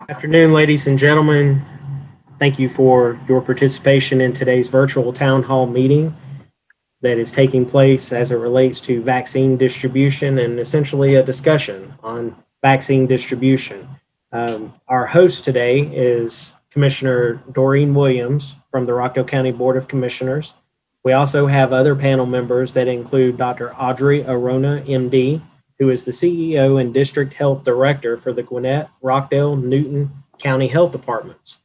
Afternoon, ladies and gentlemen. Thank you for your participation in today's virtual town hall meeting that is taking place as it relates to vaccine distribution and essentially a discussion on vaccine distribution. Our host today is Commissioner Doreen Williams from the Rockdale County Board of Commissioners. We also have other panel members that include Dr. Audrey Arona, MD, who is the CEO and District Health Director for the Gwinnett, Rockdale, Newton County Health Departments.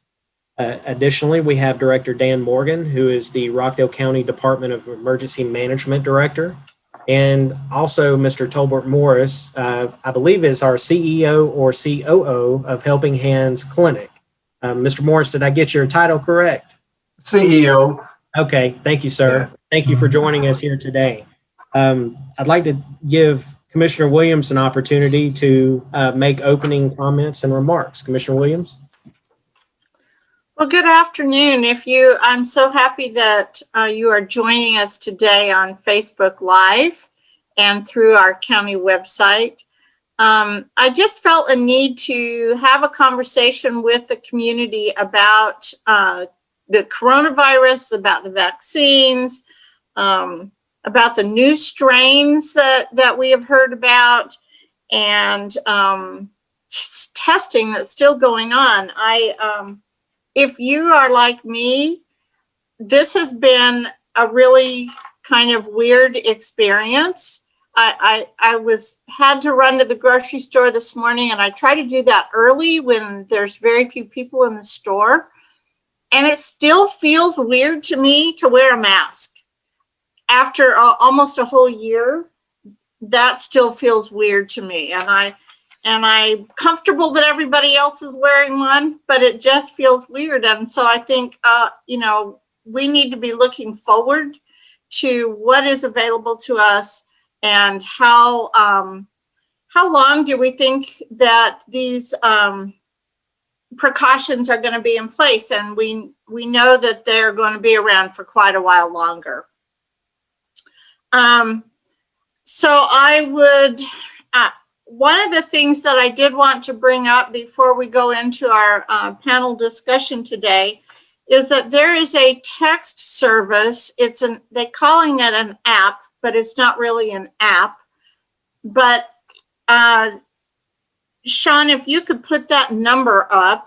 Additionally, we have Director Dan Morgan, who is the Rockdale County Department of Emergency Management Director, and also Mr. Tolbert Morris, I believe is our CEO or COO of Helping Hands Clinic. Mr. Morris, did I get your title correct? CEO. Okay, thank you, sir. Yeah. Thank you for joining us here today. I'd like to give Commissioner Williams an opportunity to make opening comments and remarks. Commissioner Williams? Well, good afternoon. I'm so happy that you are joining us today on Facebook Live and through our county website. I just felt a need to have a conversation with the community about the coronavirus, about the vaccines, about the new strains that we have heard about, and testing that's still going on. If you are like me, this has been a really kind of weird experience. I had to run to the grocery store this morning, and I try to do that early when there's very few people in the store. And it still feels weird to me to wear a mask. After almost a whole year, that still feels weird to me. And I'm comfortable that everybody else is wearing one, but it just feels weird. And so I think, we need to be looking forward to what is available to us and how long do we think that these precautions are going to be in place. And we know that they're going to be around for quite a while longer. So I would, one of the things that I did want to bring up before we go into our panel discussion today is that there is a text service. They're calling it an app, but it's not really an app. But Sean, if you could put that number up,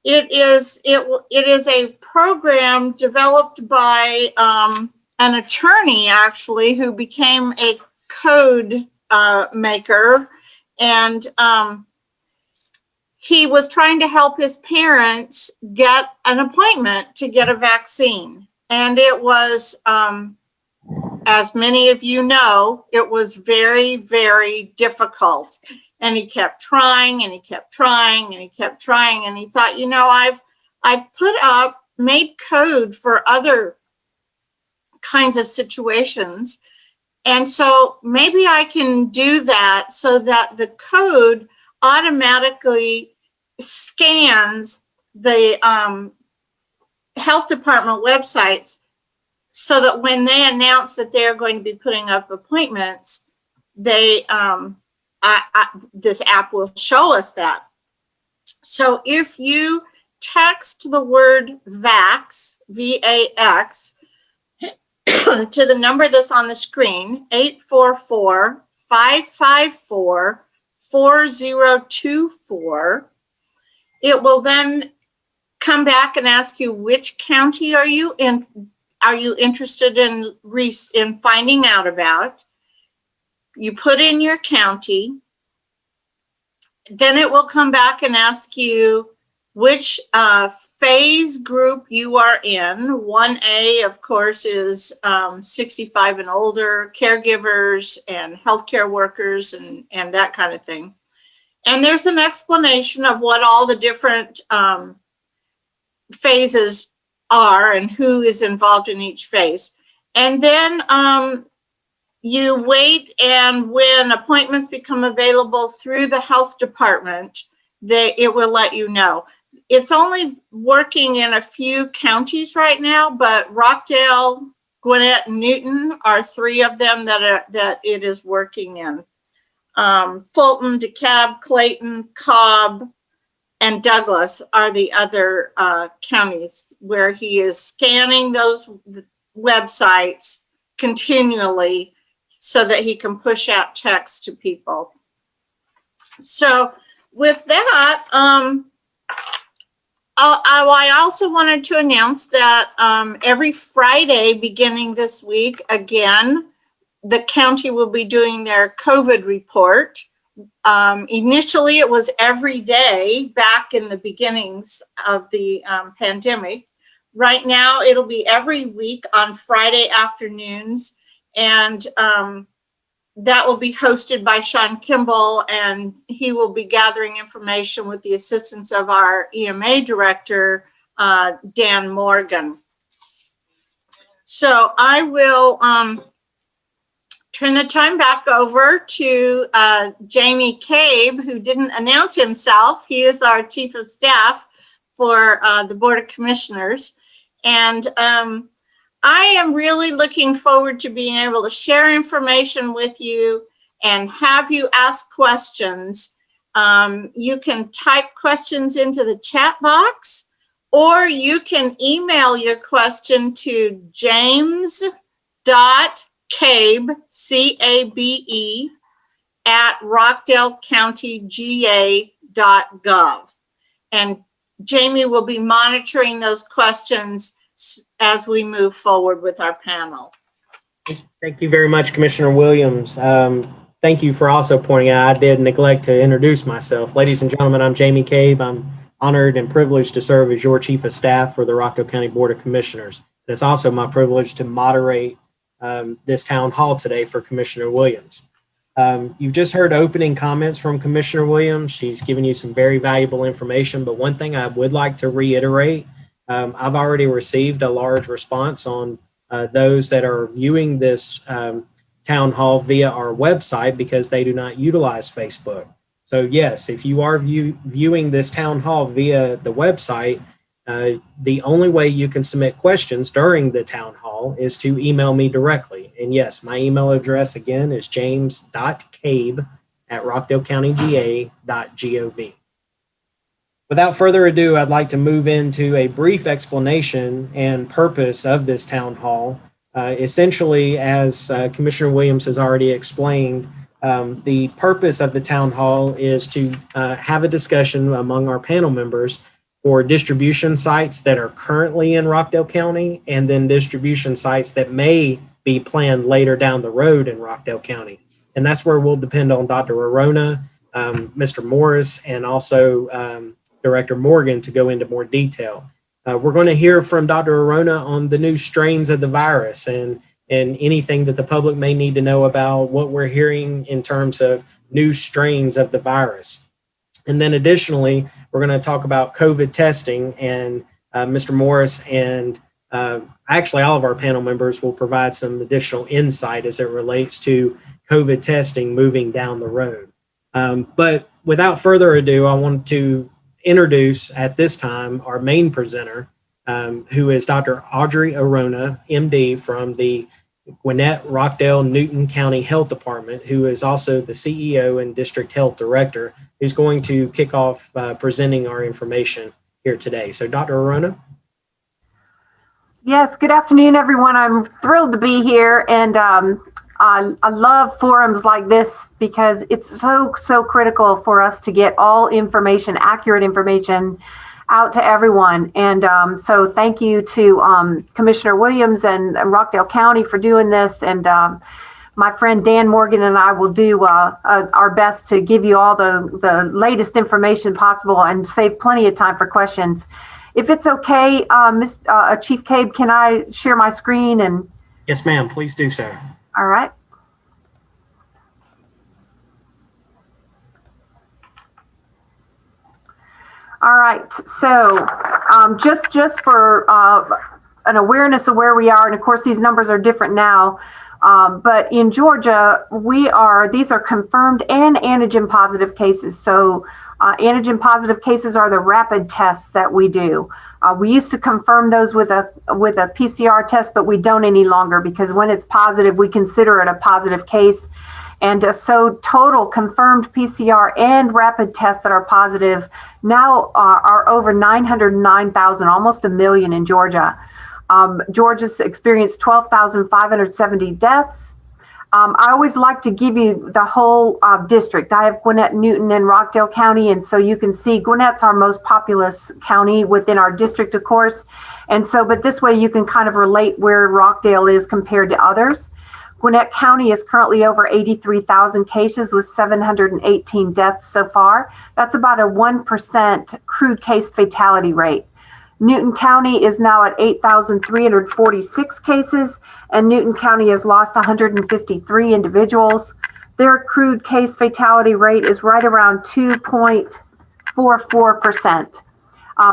it is a program developed by an attorney actually who became a code maker. And he was trying to help his parents get an appointment to get a vaccine. And it was, as many of you know, it was very, very difficult. And he kept trying and he kept trying and he kept trying. And he thought, I've made code for other kinds of situations. And so maybe I can do that so that the code automatically scans the health department websites so that when they announce that they're going to be putting up appointments, this app will show us that. So if you text the word VAX, V-A-X, to the number that's on the screen, 844-554-4024. It will then come back and ask you which county are you in? Are you interested in finding out about? You put in your county. Then it will come back and ask you which phase group you are in. 1A, of course, is 65 and older, caregivers and healthcare workers and that kind of thing. And there's an explanation of what all the different phases are and who is involved in each phase. And then you wait, and when appointments become available through the health department, it will let you know. It's only working in a few counties right now, but Rockdale, Gwinnett, and Newton are three of them that it is working in. Fulton, DeKalb, Clayton, Cobb, and Douglas are the other counties where he is scanning those websites continually so that he can push out text to people. So with that, I also wanted to announce that every Friday beginning this week, again, the county will be doing their COVID report. Initially, it was every day back in the beginnings of the pandemic. Right now, it'll be every week on Friday afternoons, and that will be hosted by Sean Kimball, and he will be gathering information with the assistance of our EMA director, Dan Morgan. So I will turn the time back over to Jamie Cabe, who didn't announce himself. He is our Chief of Staff for the Board of Commissioners. And I am really looking forward to being able to share information with you and have you ask questions. You can type questions into the chat box, or you can email your question to james.cabe, C-A-B-E, at rockdalecountyga.gov. And Jamie will be monitoring those questions as we move forward with our panel. Thank you very much, Commissioner Williams. Thank you for also pointing out I did neglect to introduce myself. Ladies and gentlemen, I'm Jamie Cabe. I'm honored and privileged to serve as your Chief of Staff for the Rockdale County Board of Commissioners. It's also my privilege to moderate this town hall today for Commissioner Williams. You've just heard opening comments from Commissioner Williams. She's given you some very valuable information, but one thing I would like to reiterate, I've already received a large response on those that are viewing this town hall via our website because they do not utilize Facebook. So yes, if you are viewing this town hall via the website, the only way you can submit questions during the town hall is to email me directly. And yes, my email address again is james.cabe@rockdalecountyga.gov. Without further ado, I'd like to move into a brief explanation and purpose of this town hall. Essentially, as Commissioner Williams has already explained, the purpose of the town hall is to have a discussion among our panel members for distribution sites that are currently in Rockdale County, and then distribution sites that may be planned later down the road in Rockdale County. And that's where we'll depend on Dr. Arona, Mr. Morris, and also Director Morgan to go into more detail. We're going to hear from Dr. Arona on the new strains of the virus and anything that the public may need to know about what we're hearing in terms of new strains of the virus. And then additionally, we're going to talk about COVID testing, and Mr. Morris and actually all of our panel members will provide some additional insight as it relates to COVID testing moving down the road. But without further ado, I want to introduce at this time our main presenter, who is Dr. Audrey Arona, MD from the Gwinnett, Rockdale, Newton County Health Department, who is also the CEO and District Health Director, who's going to kick off presenting our information here today. So Dr. Arona. Yes, good afternoon, everyone. I'm thrilled to be here, and I love forums like this because it's so critical for us to get all information, accurate information, out to everyone. And so thank you to Commissioner Williams and Rockdale County for doing this. And my friend Dan Morgan and I will do our best to give you all the latest information possible and save plenty of time for questions. If it's okay, Chief Cabe, can I share my screen? And Yes, ma'am. Please do so. all right. All right, so just for an awareness of where we are, and of course these numbers are different now, but in Georgia, these are confirmed and antigen positive cases. So antigen positive cases are the rapid tests that we do. We used to confirm those with a PCR test, but we don't any longer because when it's positive, we consider it a positive case. And so total confirmed PCR and rapid tests that are positive now are over 909,000, almost a million in Georgia. Georgia's experienced 12,570 deaths. I always like to give you the whole district. I have Gwinnett, Newton, and Rockdale County, and so you can see Gwinnett's our most populous county within our district, of course. And so, but this way you can kind of relate where Rockdale is compared to others. Gwinnett County is currently over 83,000 cases with 718 deaths so far. That's about a 1% crude case fatality rate. Newton County is now at 8,346 cases, and Newton County has lost 153 individuals. Their crude case fatality rate is right around 2.44%.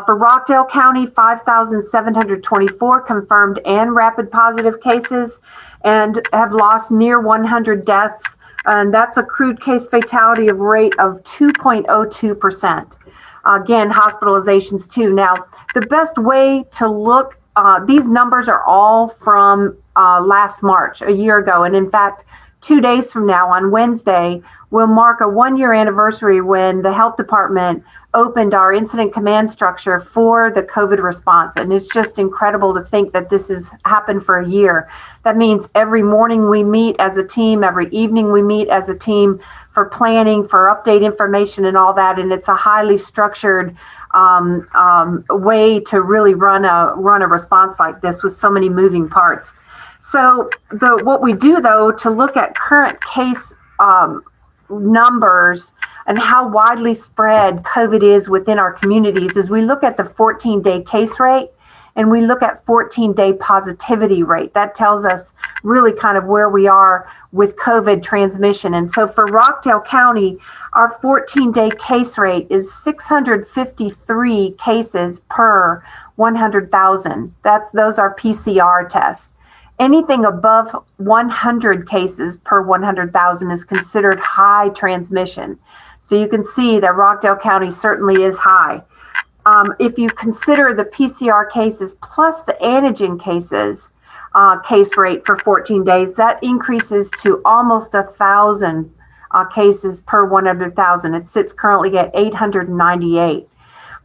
For Rockdale County, 5,724 confirmed and rapid positive cases, and have lost near 100 deaths. And that's a crude case fatality rate of 2.02%. Again, hospitalizations too. Now, the best way to look, these numbers are all from last March, a year ago. And in fact, 2 days from now, on Wednesday, will mark a 1-year anniversary when the health department opened our incident command structure for the COVID response. And it's just incredible to think that this has happened for a year. That means every morning we meet as a team, every evening we meet as a team for planning, for update information and all that. And it's a highly structured way to really run a response like this with so many moving parts. So what we do, though, to look at current case numbers and how widely spread COVID is within our communities is we look at the 14-day case rate and we look at 14-day positivity rate. That tells us really kind of where we are with COVID transmission. And so for Rockdale County, our 14-day case rate is 653 cases per 100,000. Those are PCR tests. Anything above 100 cases per 100,000 is considered high transmission. So you can see that Rockdale County certainly is high. If you consider the PCR cases plus the antigen cases, case rate for 14 days, that increases to almost 1,000 cases per 100,000. It sits currently at 898.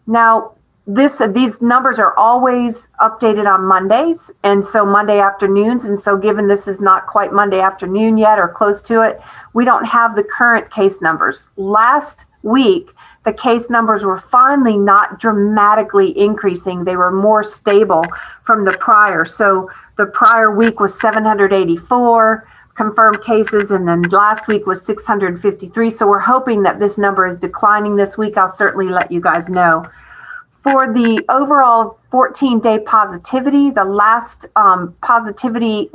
Now, these numbers are always updated on Mondays, and so Monday afternoons. And so given this is not quite Monday afternoon yet or close to it, we don't have the current case numbers. Last week, the case numbers were finally not dramatically increasing. They were more stable from the prior. So the prior week was 784 confirmed cases, and then last week was 653. So we're hoping that this number is declining this week. I'll certainly let you guys know. For the overall 14-day positivity, the last positivity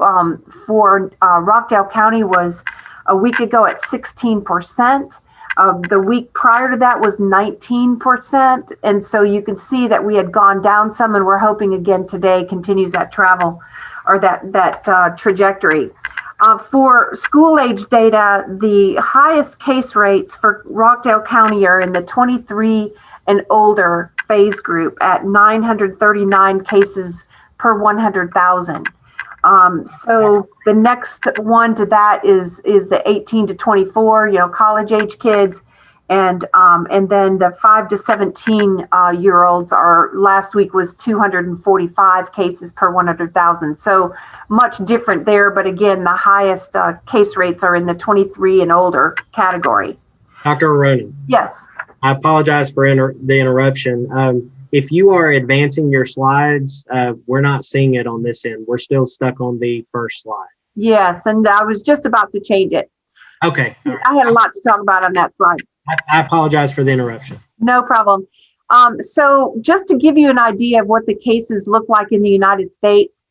for Rockdale County was a week ago at 16%. The week prior to that was 19%. And so you can see that we had gone down some, and we're hoping again today continues that travel or that trajectory. For school age data, the highest case rates for Rockdale County are in the 23 and older phase group at 939 cases per 100,000. So the next one to that is the 18 to 24, college age kids, and then the 5 to 17 year olds last week was 245 cases per 100,000. So much different there, but again, the highest case rates are in the 23 and older category. Dr. Ronan. Yes. I apologize for the interruption. If you are advancing your slides, we're not seeing it on this end. We're still stuck on the first slide. Yes, and I was just about to change it. Okay. All right. I had a lot to talk about on that slide. I apologize for the interruption. No problem. So just to give you an idea of what the cases look like in the United States,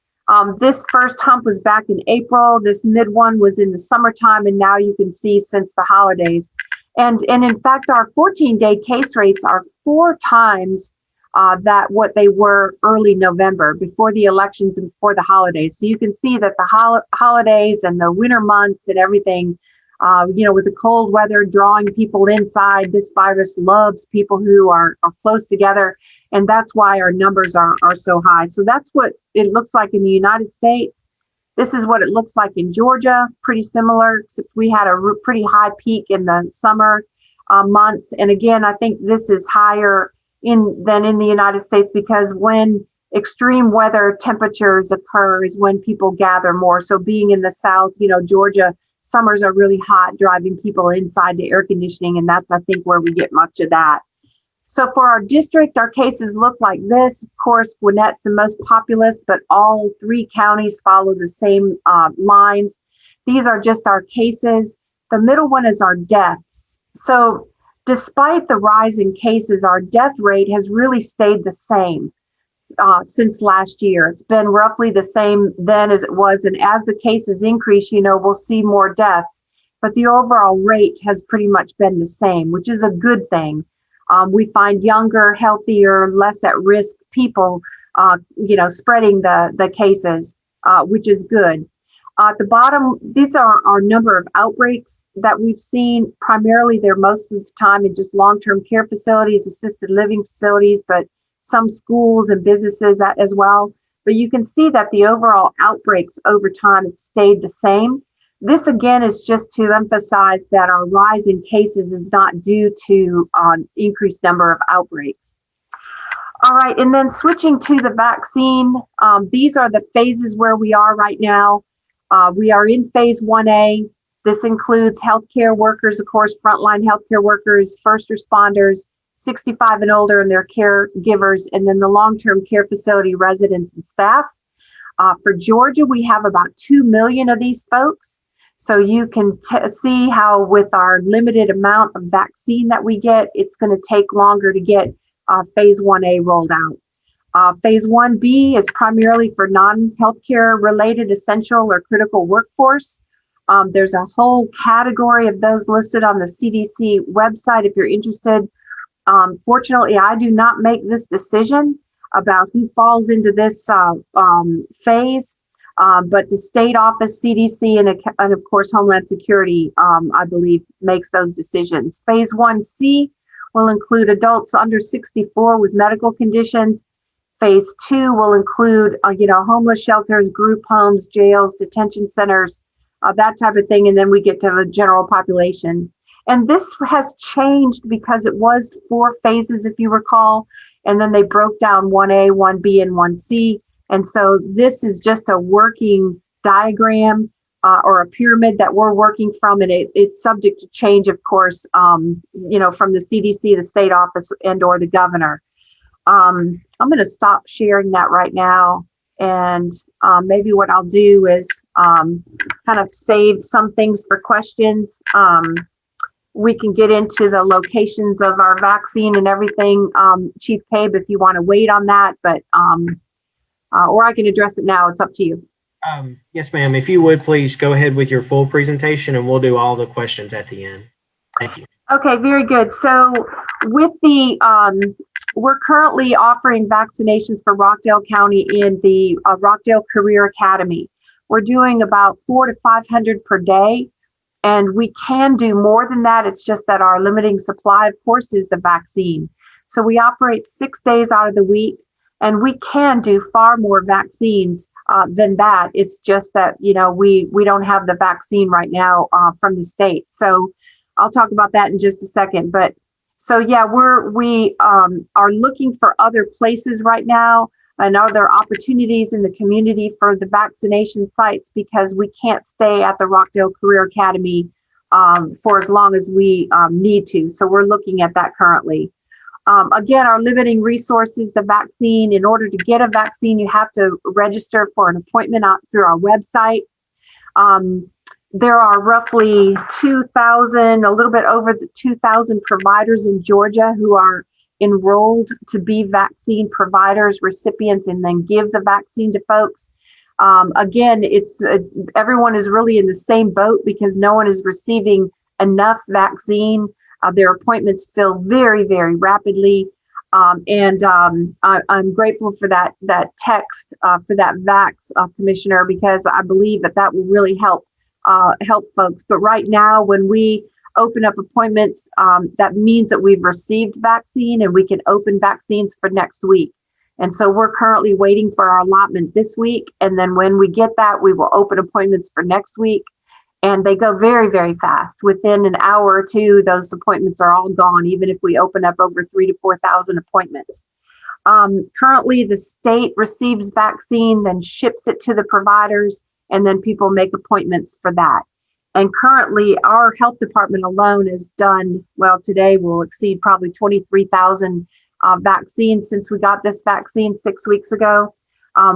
this first hump was back in April. This mid one was in the summertime, and now you can see since the holidays. And in fact, our 14-day case rates are 4 times that what they were early November, before the elections and before the holidays. So you can see that the holidays and the winter months and everything, with the cold weather drawing people inside, this virus loves people who are close together. And that's why our numbers are so high. So that's what it looks like in the United States. This is what it looks like in Georgia, pretty similar, except we had a pretty high peak in the summer months. And again, I think this is higher than in the United States, because when extreme weather temperatures occur is when people gather more. So being in the South, Georgia, summers are really hot, driving people inside the air conditioning. And that's, I think, where we get much of that. So for our district, our cases look like this. Of course, Gwinnett's the most populous, but all 3 counties follow the same lines. These are just our cases. The middle one is our deaths. So despite the rise in cases, our death rate has really stayed the same since last year. It's been roughly the same then as it was. And as the cases increase, we'll see more deaths. But the overall rate has pretty much been the same, which is a good thing. We find younger, healthier, less at risk people, spreading the cases, which is good. At the bottom, these are our number of outbreaks that we've seen. Primarily, they're most of the time in just long-term care facilities, assisted living facilities, but some schools and businesses as well. But you can see that the overall outbreaks over time have stayed the same. This, again, is just to emphasize that our rise in cases is not due to increased number of outbreaks. All right, and then switching to the vaccine, these are the phases where we are right now. We are in phase 1A. This includes healthcare workers, of course, frontline healthcare workers, first responders, 65 and older, and their caregivers, and then the long-term care facility residents and staff. For Georgia, we have about 2 million of these folks. So you can see how with our limited amount of vaccine that we get, it's going to take longer to get phase 1A rolled out. Phase 1B is primarily for non-healthcare related essential or critical workforce. There's a whole category of those listed on the CDC website if you're interested. Fortunately, I do not make this decision about who falls into this phase, but the state office, CDC, and of course Homeland Security, I believe, makes those decisions. Phase 1C will include adults under 64 with medical conditions. Phase 2 will include, homeless shelters, group homes, jails, detention centers, that type of thing. And then we get to the general population. And this has changed because it was 4 phases, if you recall. And then they broke down 1A, 1B, and 1C. And so this is just a working diagram or a pyramid that we're working from. And it's subject to change, of course, from the CDC, the state office, and or the governor. I'm going to stop sharing that right now. And maybe what I'll do is kind of save some things for questions. We can get into the locations of our vaccine and everything, Chief Cabe, if you want to wait on that, but or I can address it now. It's up to you. Yes, ma'am. If you would, please go ahead with your full presentation and we'll do all the questions at the end. Thank you. Okay, very good. So with we're currently offering vaccinations for Rockdale County in the Rockdale Career Academy. We're doing about 400 to 500 per day, and we can do more than that. It's just that our limiting supply, of course, is the vaccine. So we operate 6 days out of the week, and we can do far more vaccines than that. It's just that, we don't have the vaccine right now from the state. So I'll talk about that in just a second. But so, yeah, we are looking for other places right now and other opportunities in the community for the vaccination sites, because we can't stay at the Rockdale Career Academy for as long as we need to. So we're looking at that currently. Again, our limiting resources, the vaccine. In order to get a vaccine, you have to register for an appointment through our website. There are roughly 2,000, a little bit over 2,000 providers in Georgia who are enrolled to be vaccine providers, recipients, and then give the vaccine to folks. Again, it's everyone is really in the same boat because no one is receiving enough vaccine. Their appointments fill very, very rapidly. And I'm grateful for that text for that VAX commissioner, because I believe that will really help folks. But right now, when we open up appointments, that means that we've received vaccine and we can open vaccines for next week. And so we're currently waiting for our allotment this week. And then when we get that, we will open appointments for next week. And they go very, very fast. Within an hour or two, those appointments are all gone, even if we open up over 3,000 to 4,000 appointments. Currently, the state receives vaccine, then ships it to the providers, and then people make appointments for that. And currently, our health department alone has done, well, today will exceed probably 23,000 vaccines since we got this vaccine 6 weeks ago.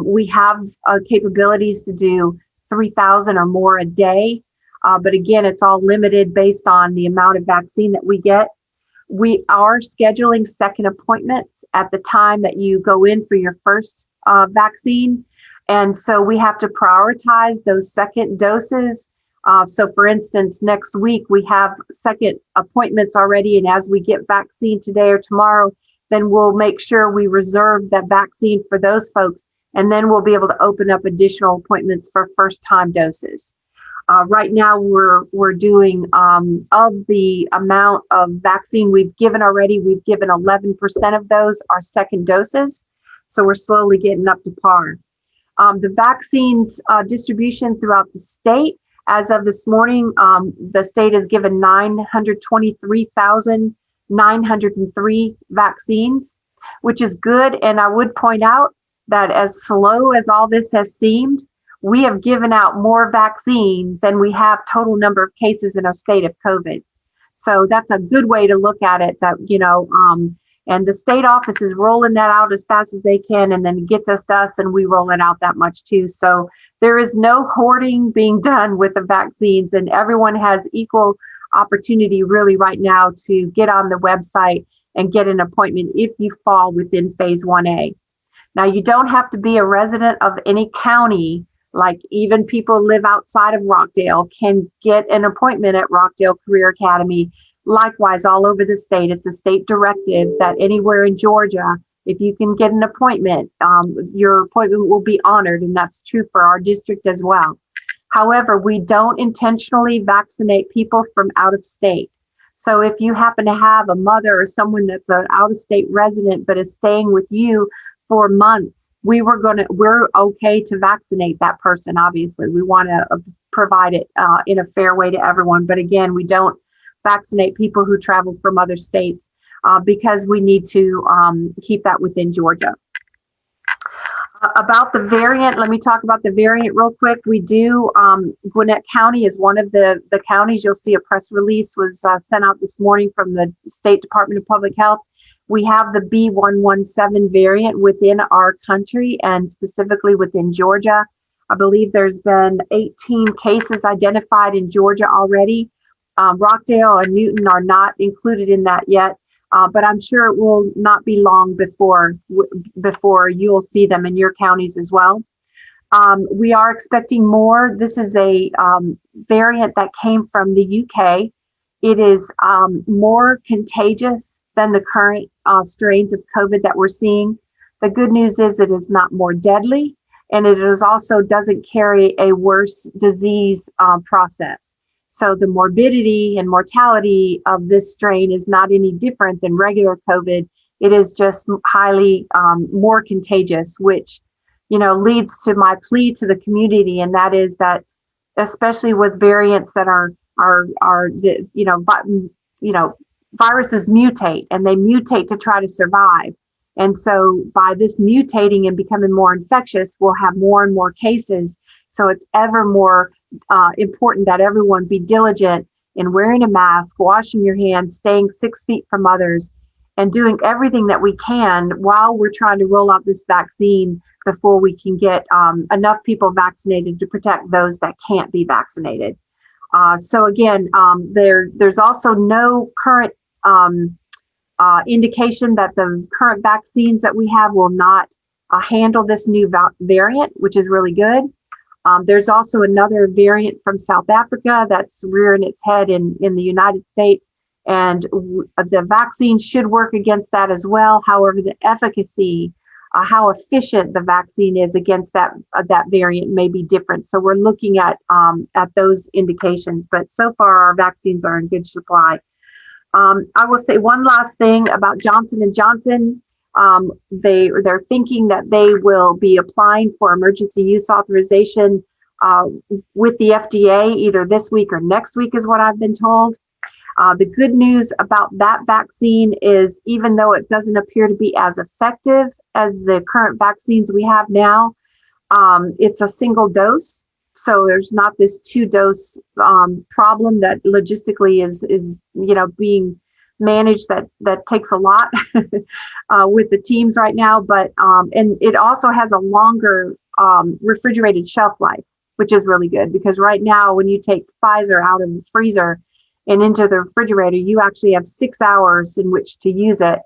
We have capabilities to do 3,000 or more a day. But again, it's all limited based on the amount of vaccine that we get. We are scheduling second appointments at the time that you go in for your first vaccine. And so we have to prioritize those second doses. So for instance, next week we have second appointments already. And as we get vaccine today or tomorrow, then we'll make sure we reserve that vaccine for those folks. And then we'll be able to open up additional appointments for first time doses. Right now, we're doing of the amount of vaccine we've given already, we've given 11% of those are second doses. So we're slowly getting up to par. The vaccines distribution throughout the state, as of this morning, the state has given 923,903 vaccines, which is good. And I would point out that as slow as all this has seemed, we have given out more vaccine than we have total number of cases in our state of COVID. So that's a good way to look at it, that, and the state office is rolling that out as fast as they can, and then it gets us to us and we roll it out that much too. So there is no hoarding being done with the vaccines, and everyone has equal opportunity really right now to get on the website and get an appointment if you fall within phase 1A. Now, you don't have to be a resident of any county. Like even people live outside of Rockdale can get an appointment at Rockdale Career Academy. Likewise, all over the state, it's a state directive that anywhere in Georgia, if you can get an appointment, your appointment will be honored. And that's true for our district as well. However, we don't intentionally vaccinate people from out of state. So if you happen to have a mother or someone that's an out of state resident, but is staying with you for months, we're okay to vaccinate that person. Obviously, we want to provide it in a fair way to everyone. But again, we don't vaccinate people who travel from other states because we need to keep that within Georgia. About the variant, let me talk about the variant real quick. We do, Gwinnett County is one of the counties. You'll see a press release was sent out this morning from the State Department of Public Health. We have the B117 variant within our country and specifically within Georgia. I believe there's been 18 cases identified in Georgia already. Rockdale and Newton are not included in that yet, but I'm sure it will not be long before you'll see them in your counties as well. We are expecting more. This is a variant that came from the UK. It is more contagious than the current strains of COVID that we're seeing. The good news is it is not more deadly, and it is also doesn't carry a worse disease process. So the morbidity and mortality of this strain is not any different than regular COVID. It is just highly more contagious, which, leads to my plea to the community, and that is that, especially with variants that viruses mutate, and they mutate to try to survive. And so by this mutating and becoming more infectious, we'll have more and more cases. So it's ever more important that everyone be diligent in wearing a mask, washing your hands, staying 6 feet from others, and doing everything that we can while we're trying to roll out this vaccine before we can get enough people vaccinated to protect those that can't be vaccinated. So again, there's also no current indication that the current vaccines that we have will not handle this new variant, which is really good. There's also another variant from South Africa that's rearing its head in the United States, and the vaccine should work against that as well. However, the efficacy, how efficient the vaccine is against that variant may be different. So we're looking at those indications, but so far our vaccines are in good supply. I will say one last thing about Johnson & Johnson. They're thinking that they will be applying for emergency use authorization with the FDA either this week or next week, is what I've been told. The good news about that vaccine is, even though it doesn't appear to be as effective as the current vaccines we have now, it's a single dose. So there's not this 2-dose problem that logistically is being managed. That takes a lot with the teams right now. But and it also has a longer refrigerated shelf life, which is really good, because right now when you take Pfizer out of the freezer and into the refrigerator, you actually have 6 hours in which to use it.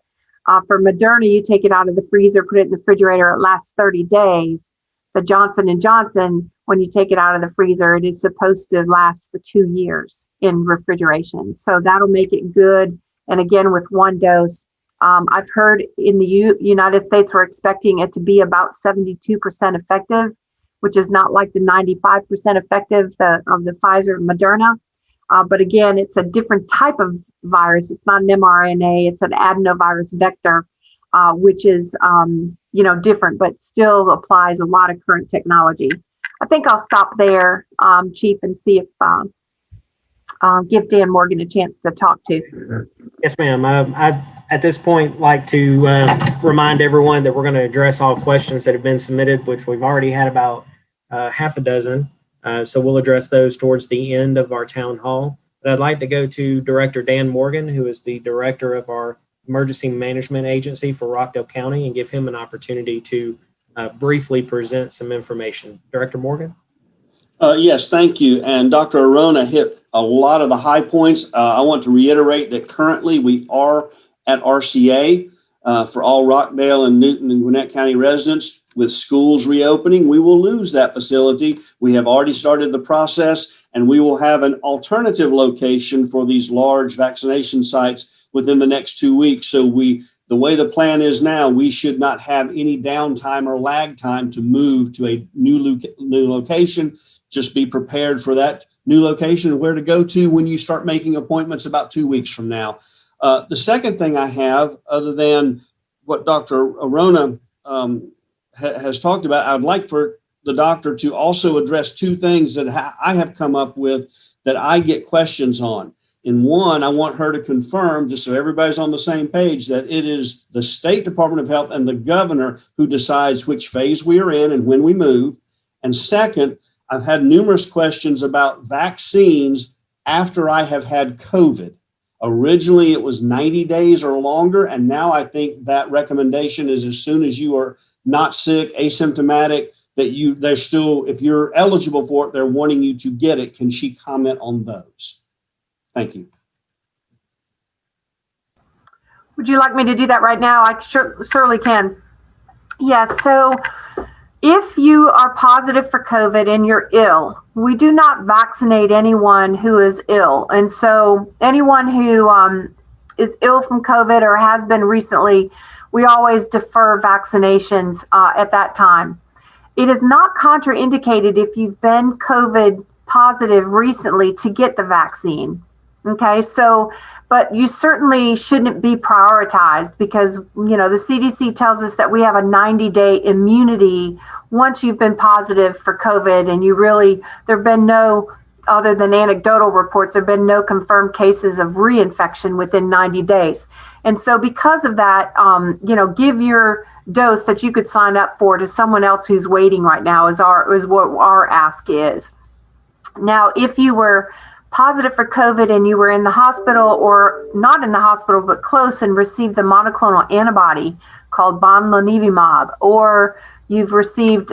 For Moderna, you take it out of the freezer, put it in the refrigerator, it lasts 30 days. The Johnson & Johnson, when you take it out of the freezer, it is supposed to last for 2 years in refrigeration. So that'll make it good. And again, with 1 dose, I've heard in the United States, we're expecting it to be about 72% effective, which is not like the 95% effective of the Pfizer and Moderna. But again, it's a different type of virus. It's not an mRNA, it's an adenovirus vector, which is, different, but still applies a lot of current technology. I think I'll stop there, Chief, and see if, give Dan Morgan a chance to talk to. Yes, ma'am. I'd at this point like to remind everyone that we're going to address all questions that have been submitted, which we've already had about half a dozen. So we'll address those towards the end of our town hall. But I'd like to go to Director Dan Morgan, who is the director of our Emergency Management Agency for Rockdale County, and give him an opportunity to briefly present some information. Director Morgan? Yes, thank you. And Dr. Arona hit a lot of the high points. I want to reiterate that currently we are at RCA for all Rockdale and Newton and Gwinnett County residents. With schools reopening, we will lose that facility. We have already started the process, and we will have an alternative location for these large vaccination sites within the next 2 weeks. So the way the plan is now, we should not have any downtime or lag time to move to a new location. Just be prepared for that new location and where to go to when you start making appointments about 2 weeks from now. The second thing I have, other than what Dr. Arona has talked about, I'd like for the doctor to also address 2 things that I have come up with that I get questions on. And one, I want her to confirm, just so everybody's on the same page, that it is the State Department of Health and the governor who decides which phase we are in and when we move. And second, I've had numerous questions about vaccines after I have had COVID. Originally, it was 90 days or longer, and now I think that recommendation is as soon as you are not sick, asymptomatic, that they're still, if you're eligible for it, they're wanting you to get it. Can she comment on those? Thank you. Would you like me to do that right now? I surely can. Yes. So if you are positive for COVID and you're ill, we do not vaccinate anyone who is ill. And so anyone who is ill from COVID or has been recently, we always defer vaccinations at that time. It is not contraindicated if you've been COVID positive recently to get the vaccine. Okay, so, but you certainly shouldn't be prioritized because, the CDC tells us that we have a 90-day immunity once you've been positive for COVID, and there have been no, other than anecdotal reports, there have been no confirmed cases of reinfection within 90 days. And so because of that, give your dose that you could sign up for to someone else who's waiting right now is what our ask is. Now, if you were positive for COVID and you were in the hospital or not in the hospital but close and received the monoclonal antibody called bamlanivimab, or you've received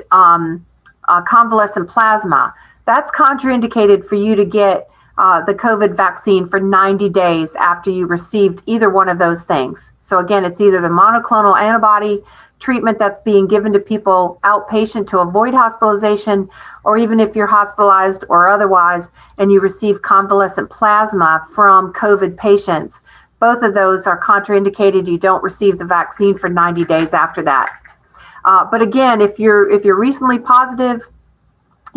convalescent plasma, that's contraindicated for you to get the COVID vaccine for 90 days after you received either one of those things. So again, it's either the monoclonal antibody treatment that's being given to people outpatient to avoid hospitalization, or even if you're hospitalized or otherwise and you receive convalescent plasma from COVID patients. Both of those are contraindicated. You don't receive the vaccine for 90 days after that. But again, if you're recently positive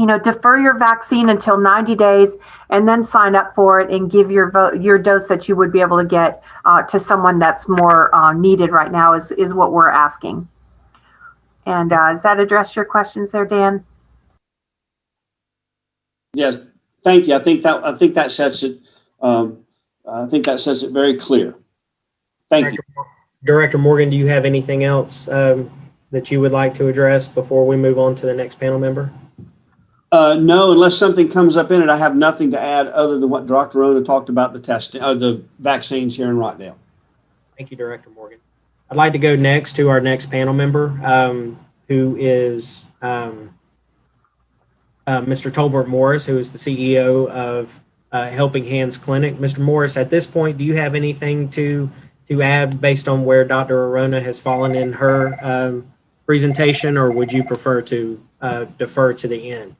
defer your vaccine until 90 days and then sign up for it and give your dose that you would be able to get to someone that's more needed right now is what we're asking. And does that address your questions there, Dan? Yes, thank you. I think that sets it. I think that sets it very clear. Thank you. Director Morgan, do you have anything else that you would like to address before we move on to the next panel member? No, unless something comes up in it, I have nothing to add other than what Dr. Rona talked about the vaccines here in Rockdale. Thank you, Director Morgan. I'd like to go next to our next panel member, who is Mr. Tolbert Morris, who is the CEO of Helping Hands Clinic. Mr. Morris, at this point, do you have anything to add based on where Dr. Arona has fallen in her presentation, or would you prefer to defer to the end?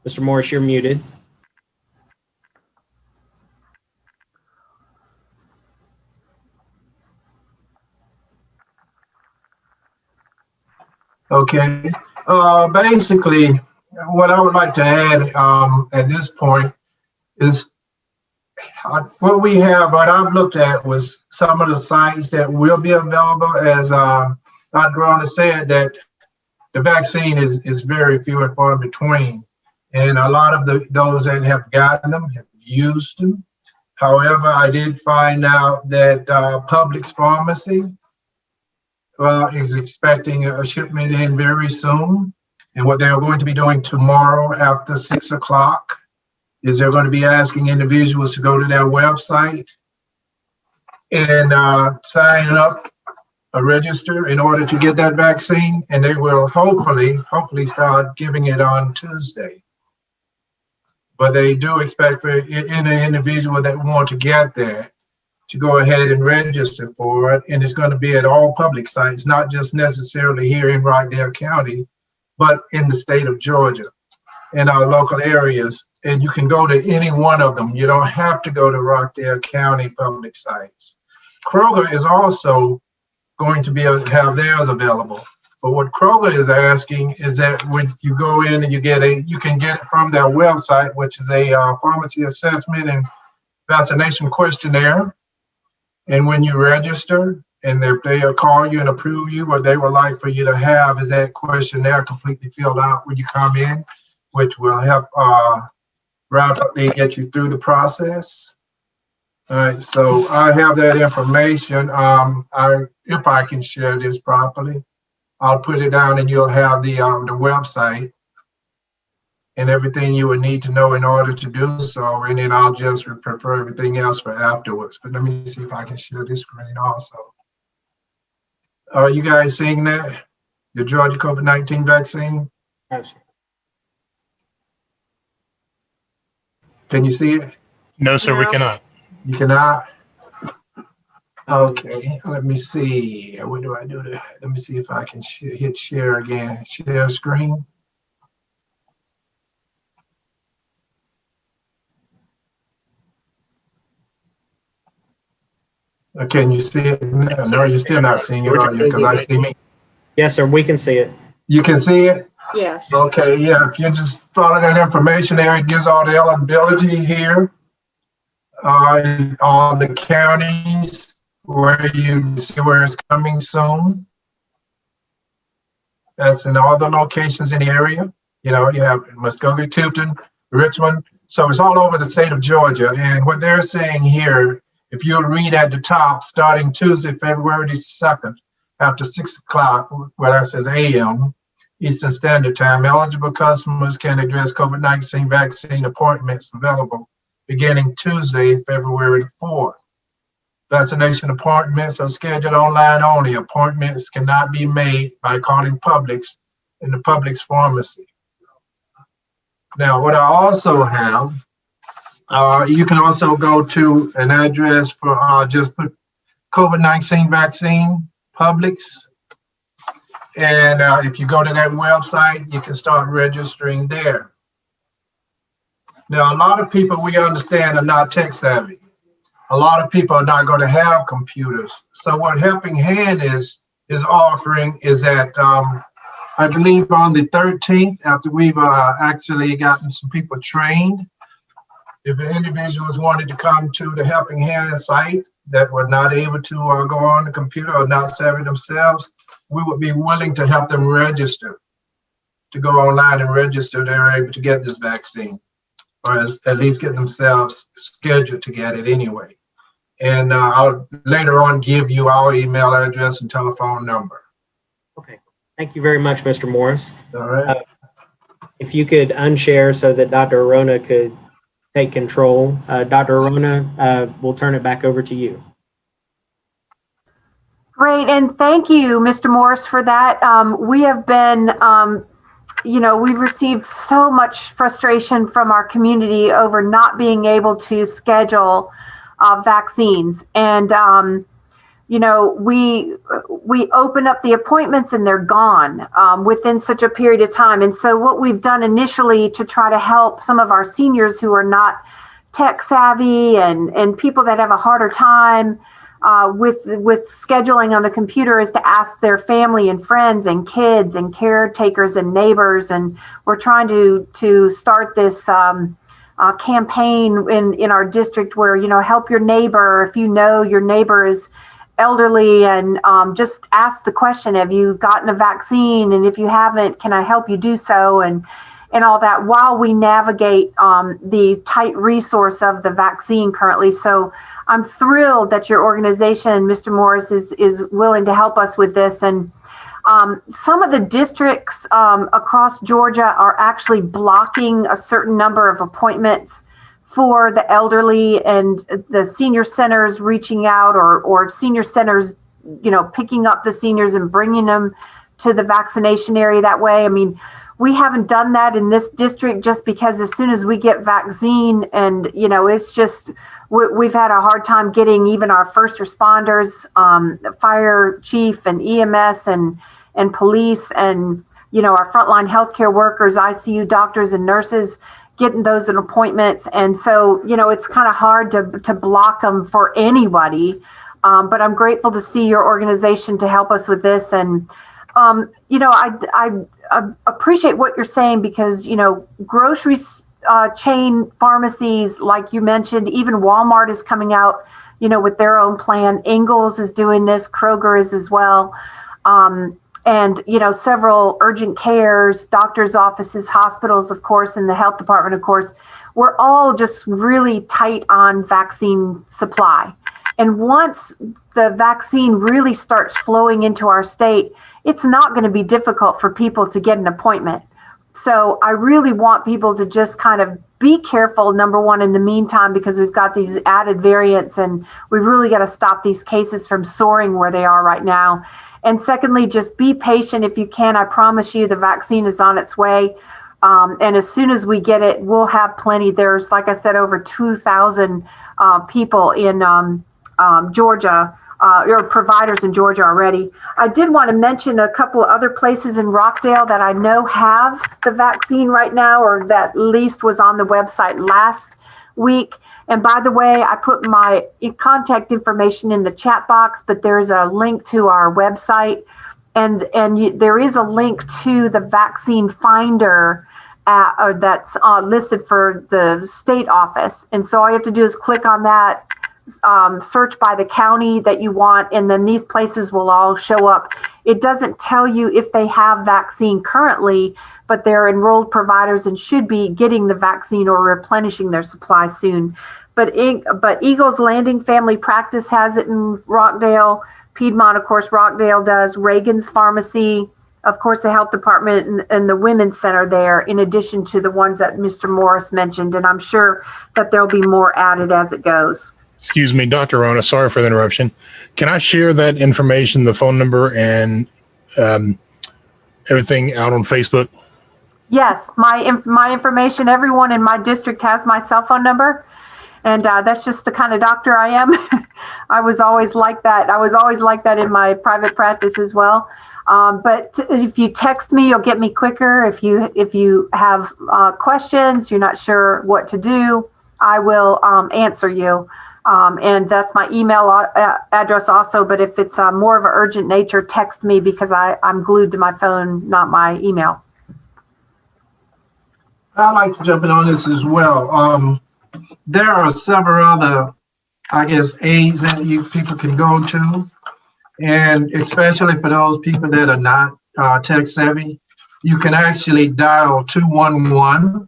Mr. Morris, you're muted. Okay. Basically, what I would like to add at this point is what I've looked at was some of the sites that will be available. As Dr. Rona said, that the vaccine is very few and far between. And a lot of those that have gotten them have used them. However, I did find out that Publix Pharmacy is expecting a shipment in very soon. And what they're going to be doing tomorrow after 6 o'clock is they're going to be asking individuals to go to their website and sign up, register in order to get that vaccine. And they will hopefully start giving it on Tuesday. But they do expect for any individual that want to get that to go ahead and register for it. And it's going to be at all public sites, not just necessarily here in Rockdale County, but in the state of Georgia, in our local areas. And you can go to any one of them. You don't have to go to Rockdale County public sites. Kroger is also going to be able to have theirs available. But what Kroger is asking is that when you go in and you can get it from their website, which is a pharmacy assessment and vaccination questionnaire. And when you register and they'll call you and approve you, what they would like for you to have is that questionnaire completely filled out when you come in, which will help rapidly get you through the process. All right, so I have that information. If I can share this properly, I'll put it down and you'll have the website and everything you would need to know in order to do so. And then I'll just prepare everything else for afterwards. But let me see if I can share this screen also. Are you guys seeing that? The Georgia COVID-19 vaccine? No, sir. Can you see it? No, sir, we cannot. You cannot? Okay, let me see. What do I do to, let me see if I can hit share again. Share screen. Can you see it? No, you're still not seeing it, are you? Because I see me. Yes, sir, we can see it. You can see it? Yes. Okay, yeah, if you just follow that information there, it gives all the eligibility here. All the counties where you see where it's coming soon. That's in all the locations in the area. You know, you have Muskogee, Tifton, Richmond. So it's all over the state of Georgia. And what they're saying here, if you'll read at the top, starting Tuesday, February the 2nd, after 6 o'clock, where that says a.m. Eastern Standard Time, eligible customers can address COVID-19 vaccine appointments available beginning Tuesday, February the 4th. Vaccination appointments are scheduled online only. Appointments cannot be made by calling Publix in the Publix pharmacy. Now, what I also have, you can also go to an address for just put COVID-19 vaccine, Publix. And if you go to that website, you can start registering there. Now, a lot of people, we understand, are not tech savvy. A lot of people are not going to have computers. So what Helping Hand is offering is that I believe on the 13th, after we've actually gotten some people trained, if individuals wanted to come to the Helping Hand site that were not able to go on the computer or not savvy themselves, we would be willing to help them register, to go online and register. They're able to get this vaccine, or at least get themselves scheduled to get it anyway. And I'll later on give you our email address and telephone number. Okay. Thank you very much, Mr. Morris. All right. If you could unshare so that Dr. Arona could take control. Dr. Arona, we'll turn it back over to you. Great, and thank you, Mr. Morris, for that. We have been, we've received so much frustration from our community over not being able to schedule vaccines. And, we open up the appointments and they're gone within such a period of time. And so what we've done initially to try to help some of our seniors who are not tech savvy and people that have a harder time with scheduling on the computer is to ask their family and friends and kids and caretakers and neighbors. And we're trying to start this campaign in our district where, help your neighbor. If you know your neighbor is elderly, and just ask the question, have you gotten a vaccine? And if you haven't, can I help you do so? And all that while we navigate the tight resource of the vaccine currently. So I'm thrilled that your organization, Mr. Morris, is willing to help us with this. And some of the districts across Georgia are actually blocking a certain number of appointments for the elderly, and the senior centers reaching out, or senior centers, picking up the seniors and bringing them to the vaccination area that way. I mean, we haven't done that in this district just because as soon as we get vaccine, and, it's just, we've had a hard time getting even our first responders, fire chief and EMS and police and, our frontline healthcare workers, ICU doctors and nurses, getting those in appointments. And so, it's kind of hard to block them for anybody. But I'm grateful to see your organization to help us with this. And, I appreciate what you're saying because, grocery chain pharmacies, like you mentioned, even Walmart is coming out, with their own plan. Ingalls is doing this. Kroger is as well. And, several urgent cares, doctors' offices, hospitals, of course, and the health department, of course, we're all just really tight on vaccine supply. And once the vaccine really starts flowing into our state, it's not going to be difficult for people to get an appointment. So I really want people to just kind of be careful, number one, in the meantime, because we've got these added variants and we've really got to stop these cases from soaring where they are right now. And secondly, just be patient if you can. I promise you the vaccine is on its way. And as soon as we get it, we'll have plenty. There's, like I said, over 2,000 people in Georgia, or providers in Georgia already. I did want to mention a couple of other places in Rockdale that I know have the vaccine right now, or that at least was on the website last week. And by the way, I put my contact information in the chat box, but there's a link to our website, and there is a link to the vaccine finder that's listed for the state office. And so all you have to do is click on that, search by the county that you want, and then these places will all show up. It doesn't tell you if they have vaccine currently, but they're enrolled providers and should be getting the vaccine or replenishing their supply soon. But Eagles Landing Family Practice has it in Rockdale. Piedmont, of course, Rockdale does. Reagan's Pharmacy, of course, the health department and the women's center there, in addition to the ones that Mr. Morris mentioned. And I'm sure that there'll be more added as it goes. Excuse me, Dr. Rona, sorry for the interruption. Can I share that information, the phone number and everything out on Facebook? Yes, my information, everyone in my district has my cell phone number. And that's just the kind of doctor I am. I was always like that. I was always like that in my private practice as well. But if you text me, you'll get me quicker. If you have questions, you're not sure what to do, I will answer you. And that's my email address also. But if it's more of an urgent nature, text me because I'm glued to my phone, not my email. I'd like to jump in on this as well. There are several other, I guess, aids that you people can go to. And especially for those people that are not tech savvy, you can actually dial 211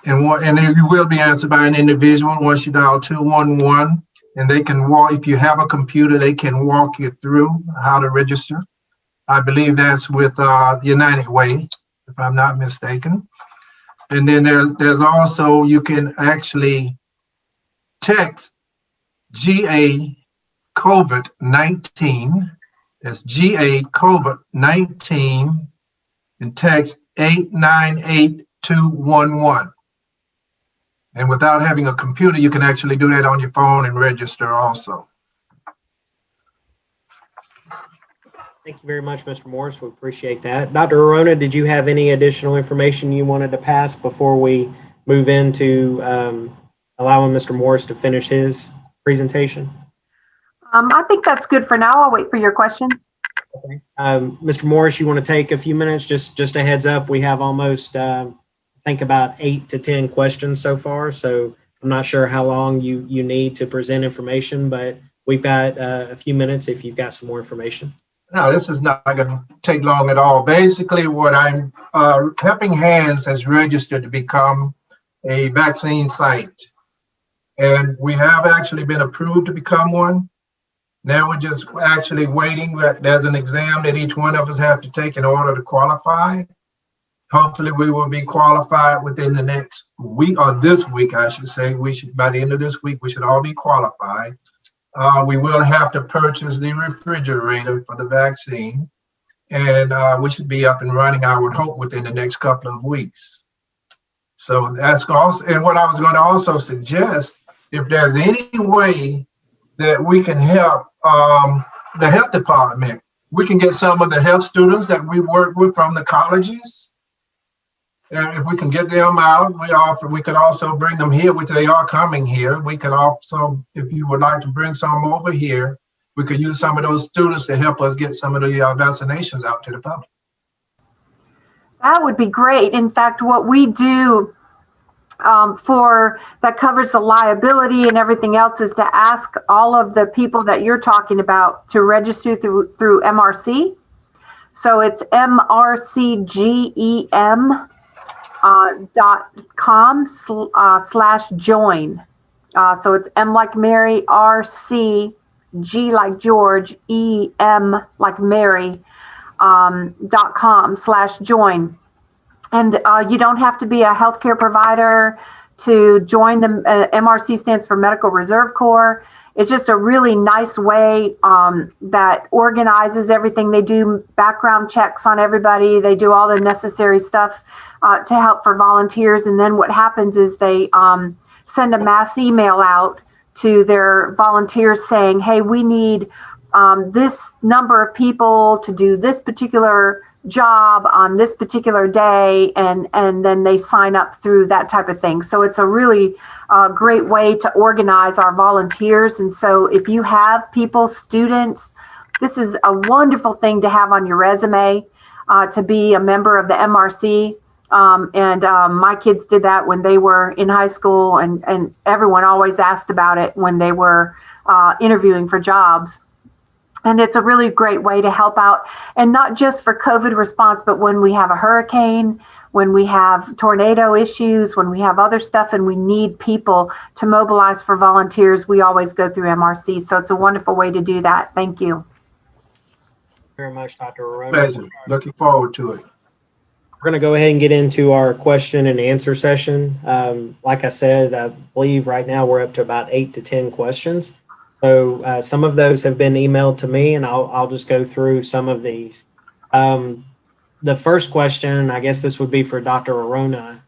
and then you will be answered by an individual once you dial 211, and they can walk, if you have a computer, they can walk you through how to register. I believe that's with United Way, if I'm not mistaken. And then there's also, you can actually text GA COVID-19. That's GA COVID-19 and text 898211. And without having a computer, you can actually do that on your phone and register also. Thank you very much, Mr. Morris. We appreciate that. Dr. Arona, did you have any additional information you wanted to pass before we move into allowing Mr. Morris to finish his presentation? I think that's good for now. I'll wait for your questions. Okay. Mr. Morris, you want to take a few minutes? Just a heads up, we have almost, I think about 8 to 10 questions so far. So I'm not sure how long you need to present information, but we've got a few minutes if you've got some more information. No, this is not going to take long at all. Basically, what I'm Helping Hands has registered to become a vaccine site. And we have actually been approved to become one. Now we're just actually waiting. There's an exam that each one of us have to take in order to qualify. Hopefully we will be qualified within the next week, or this week, I should say. By the end of this week, we should all be qualified. We will have to purchase the refrigerator for the vaccine, and we should be up and running, I would hope, within the next couple of weeks. So that's also, and what I was going to also suggest, if there's any way that we can help the health department, we can get some of the health students that we work with from the colleges. And if we can get them out, we could also bring them here, which they are coming here. We could also, if you would like to bring some over here, we could use some of those students to help us get some of the vaccinations out to the public. That would be great. In fact, what we do that covers the liability and everything else is to ask all of the people that you're talking about to register through MRC. So it's mrcgem.com/join. So it's M like Mary, RC, G like George, EM like Mary, .com/join. And you don't have to be a healthcare provider to join the MRC stands for Medical Reserve Corps. It's just a really nice way that organizes everything. They do background checks on everybody. They do all the necessary stuff to help for volunteers. And then what happens is they send a mass email out to their volunteers saying, hey, we need this number of people to do this particular job on this particular day, and then they sign up through that type of thing. So it's a really great way to organize our volunteers. And so if you have people, students, this is a wonderful thing to have on your resume, to be a member of the MRC. My kids did that when they were in high school, and everyone always asked about it when they were interviewing for jobs. And it's a really great way to help out, and not just for COVID response, but when we have a hurricane, when we have tornado issues, when we have other stuff and we need people to mobilize for volunteers, we always go through MRC. So it's a wonderful way to do that. Thank you. Very much, Dr. Arona. Pleasure. Looking forward to it. We're going to go ahead and get into our question and answer session. Like I said, I believe right now we're up to about 8 to 10 questions. So some of those have been emailed to me, and I'll just go through some of these. The first question, I guess this would be for Dr. Arona.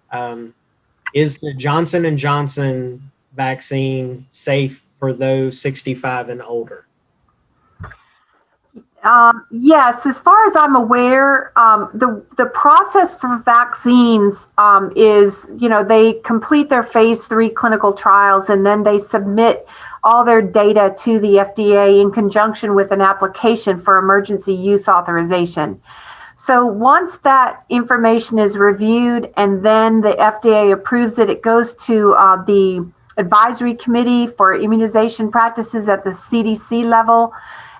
Is the Johnson & Johnson vaccine safe for those 65 and older? Yes, as far as I'm aware, the process for vaccines is, they complete their phase 3 clinical trials and then they submit all their data to the FDA in conjunction with an application for emergency use authorization. So once that information is reviewed and then the FDA approves it, it goes to the advisory committee for immunization practices at the CDC level.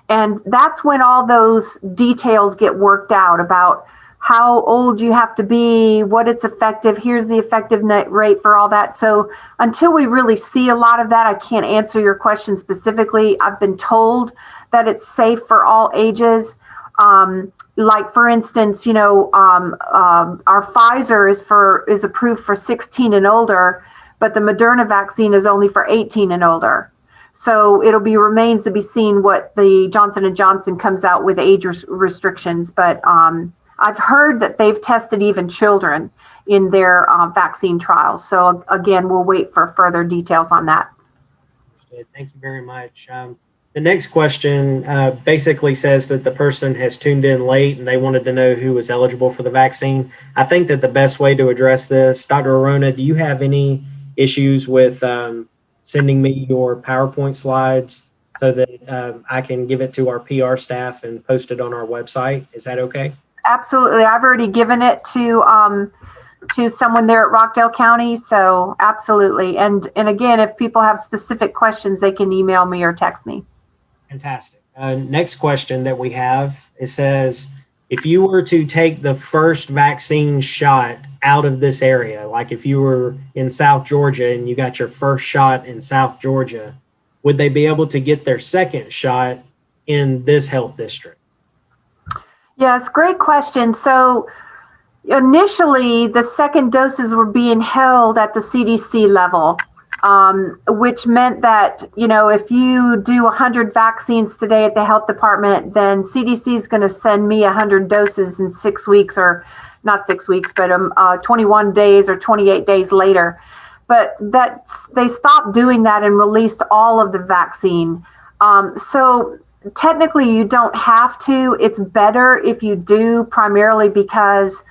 And that's when all those details get worked out about how old you have to be, what it's effective, here's the effective rate for all that. So until we really see a lot of that, I can't answer your question specifically. I've been told that it's safe for all ages. Like for instance, our Pfizer is approved for 16 and older, but the Moderna vaccine is only for 18 and older. So remains to be seen what the Johnson & Johnson comes out with age restrictions. But I've heard that they've tested even children in their vaccine trials. So again, we'll wait for further details on that. Thank you very much. The next question basically says that the person has tuned in late and they wanted to know who was eligible for the vaccine. I think that the best way to address this, Dr. Arona, do you have any issues with sending me your PowerPoint slides so that I can give it to our PR staff and post it on our website? Is that okay? Absolutely. I've already given it to someone there at Rockdale County. So absolutely. And again, if people have specific questions, they can email me or text me. Fantastic. Next question that we have, it says, if you were to take the first vaccine shot out of this area, like if you were in South Georgia and you got your first shot in South Georgia, would they be able to get their second shot in this health district? Yes, great question. So initially, the second doses were being held at the CDC level, which meant that, if you do 100 vaccines today at the health department, then CDC is going to send me 100 doses in 6 weeks, or not 6 weeks, but 21 days or 28 days later. But they stopped doing that and released all of the vaccine. So technically, you don't have to. It's better if you do, primarily because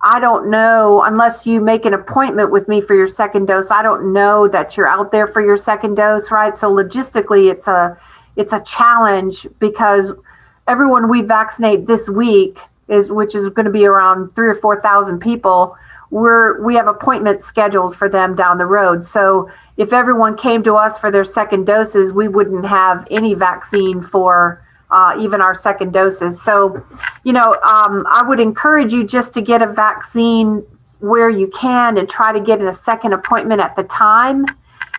I don't know, unless you make an appointment with me for your second dose, I don't know that you're out there for your second dose, right? So logistically, it's a challenge because everyone we vaccinate this week which is going to be around 3,000 or 4,000 people. We have appointments scheduled for them down the road. So if everyone came to us for their second doses, we wouldn't have any vaccine for even our second doses. So, I would encourage you just to get a vaccine where you can and try to get a second appointment at the time.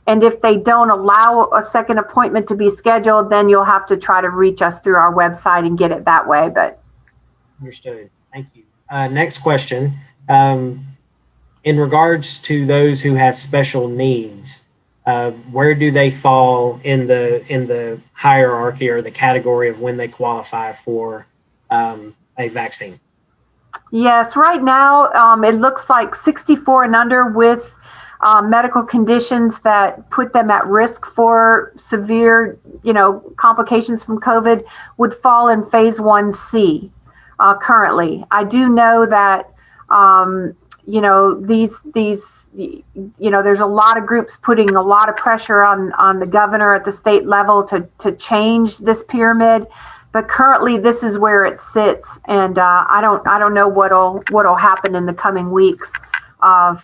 And if they don't allow a second appointment to be scheduled, then you'll have to try to reach us through our website and get it that way. But understood. Thank you. Next question. In regards to those who have special needs, where do they fall in the hierarchy or the category of when they qualify for a vaccine? Yes, right now it looks like 64 and under with medical conditions that put them at risk for severe, complications from COVID would fall in phase 1C currently. I do know that there's a lot of groups putting a lot of pressure on the governor at the state level to change this pyramid, but currently this is where it sits, and I don't know what'll happen in the coming weeks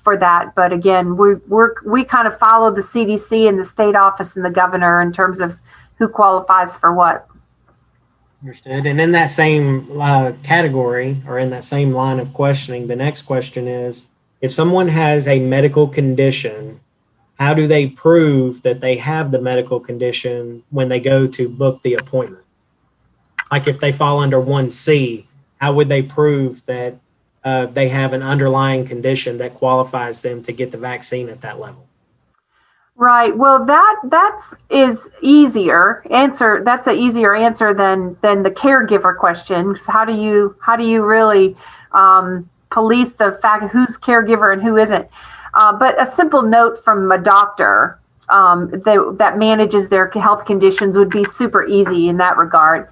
for that. But again, we kind of follow the CDC and the state office and the governor in terms of who qualifies for what. Understood. And in that same category, or in that same line of questioning, the next question is, if someone has a medical condition, how do they prove that they have the medical condition when they go to book the appointment? Like if they fall under 1C, how would they prove that they have an underlying condition that qualifies them to get the vaccine at that level? Right. Well, that's easier answer. That's an easier answer than the caregiver question. How do you really police the fact of who's caregiver and who isn't? But a simple note from a doctor that manages their health conditions would be super easy in that regard.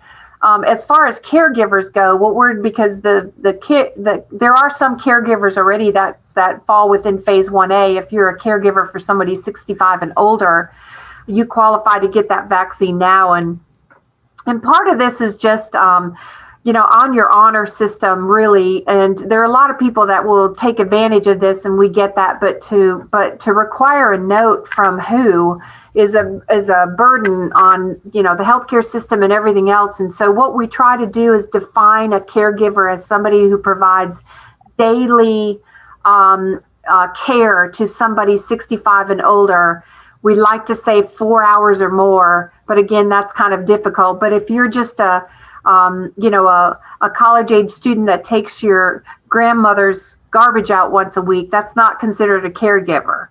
As far as caregivers go, because there are some caregivers already that fall within phase 1A. If you're a caregiver for somebody 65 and older, you qualify to get that vaccine now. And part of this is just, on your honor system, really. And there are a lot of people that will take advantage of this, and we get that. But to require a note from WHO is a burden on, the healthcare system and everything else. And so what we try to do is define a caregiver as somebody who provides daily care to somebody 65 and older. We like to say 4 hours or more, but again, that's kind of difficult. But if you're just a college age student that takes your grandmother's garbage out once a week, that's not considered a caregiver,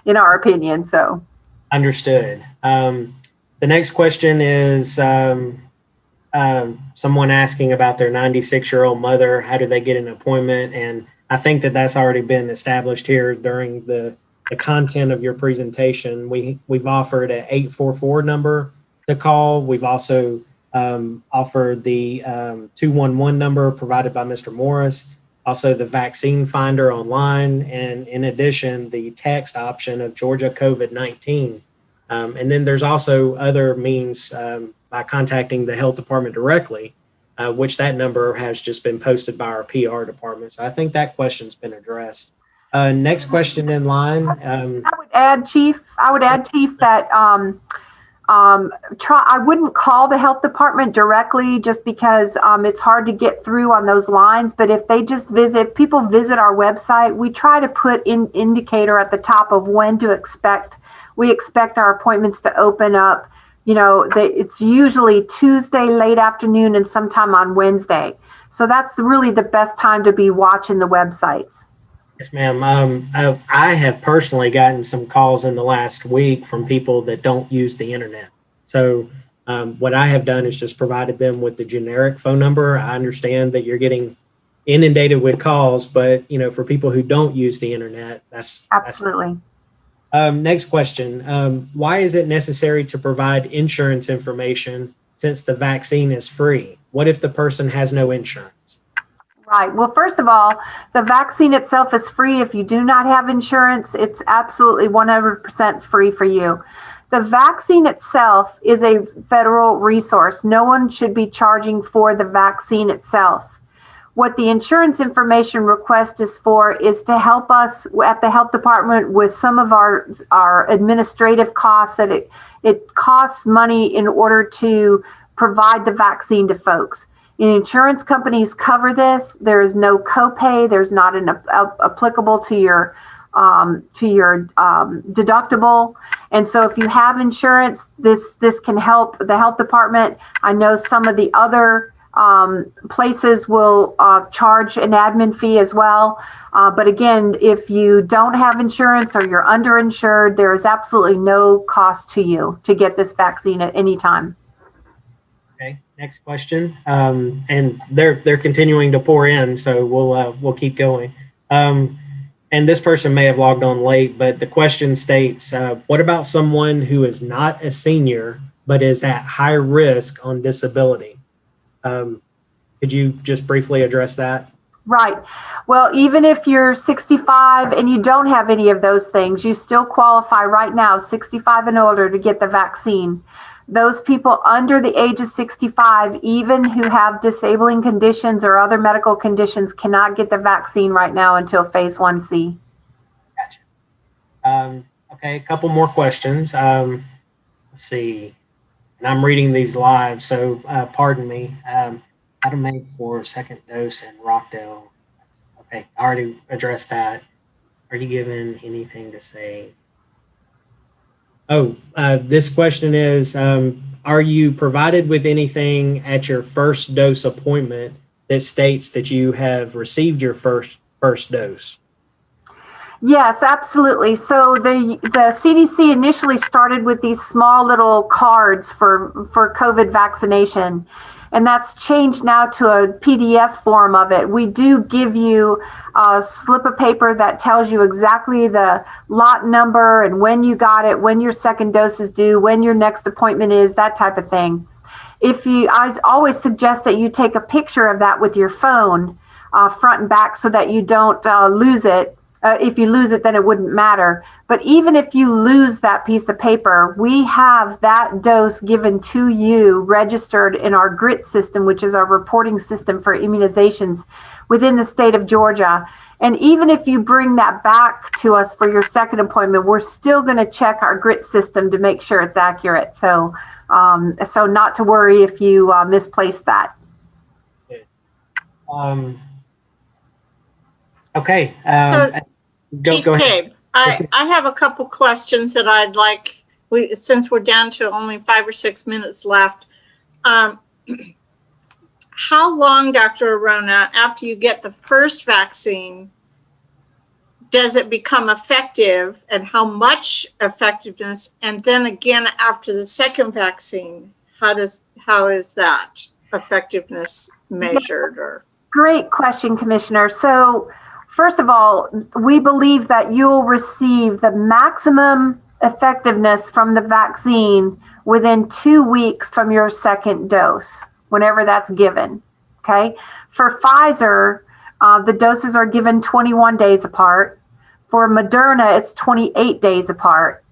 in our opinion. So. Understood. The next question is someone asking about their 96-year-old mother. How do they get an appointment? And I think that's already been established here during the content of your presentation. We've offered an 844 number to call. We've also offered the 211 number provided by Mr. Morris, also the vaccine finder online, and in addition, the text option of Georgia COVID-19. And then there's also other means by contacting the health department directly, which that number has just been posted by our PR department. So I think that question's been addressed. Next question in line. I would add, Chief, that I wouldn't call the health department directly just because it's hard to get through on those lines. But if people visit our website, we try to put in indicator at the top of when to expect. We expect our appointments to open up. It's usually Tuesday late afternoon and sometime on Wednesday. So that's really the best time to be watching the websites. Yes, ma'am. I have personally gotten some calls in the last week from people that don't use the internet. So what I have done is just provided them with the generic phone number. I understand that you're getting inundated with calls, but for people who don't use the internet, that's absolutely. Next question. Why is it necessary to provide insurance information since the vaccine is free? What if the person has no insurance? Right. Well, first of all, the vaccine itself is free. If you do not have insurance, it's absolutely 100% free for you. The vaccine itself is a federal resource. No one should be charging for the vaccine itself. What the insurance information request is for is to help us at the health department with some of our administrative costs, that it costs money in order to provide the vaccine to folks. Insurance companies cover this. There is no copay. There's not an applicable to your deductible. And so if you have insurance, this can help the health department. I know some of the other places will charge an admin fee as well. But again, if you don't have insurance or you're underinsured, there is absolutely no cost to you to get this vaccine at any time. Okay, next question. And they're continuing to pour in, so we'll keep going. And this person may have logged on late, but the question states, what about someone who is not a senior but is at high risk on disability? Could you just briefly address that? Right. Well, even if you're 65 and you don't have any of those things, you still qualify right now, 65 and older, to get the vaccine. Those people under the age of 65, even who have disabling conditions or other medical conditions, cannot get the vaccine right now until phase 1C. Gotcha. Okay, a couple more questions. Let's see. And I'm reading these live, so pardon me. How to make for second dose in Rockdale. Okay, I already addressed that. Are you given anything to say? This question is, are you provided with anything at your first dose appointment that states that you have received your first dose? Yes, absolutely. So the CDC initially started with these small little cards for COVID vaccination, and that's changed now to a PDF form of it. We do give you a slip of paper that tells you exactly the lot number and when you got it, when your second dose is due, when your next appointment is, that type of thing. I always suggest that you take a picture of that with your phone, front and back, so that you don't lose it. If you lose it, then it wouldn't matter. But even if you lose that piece of paper, we have that dose given to you registered in our GRIT system, which is our reporting system for immunizations within the state of Georgia. And even if you bring that back to us for your second appointment, we're still going to check our GRIT system to make sure it's accurate. So not to worry if you misplace that. Okay. Chief Go ahead. Cabe, I have a couple questions that I'd like, since we're down to only 5 or 6 minutes left. How long, Dr. Arona, after you get the first vaccine, does it become effective, and how much effectiveness? And then again, after the second vaccine, how is that effectiveness measured? Or Great question, Commissioner. So first of all, we believe that you'll receive the maximum effectiveness from the vaccine within 2 weeks from your second dose, whenever that's given. Okay. For Pfizer, the doses are given 21 days apart. For Moderna, it's 28 days apart.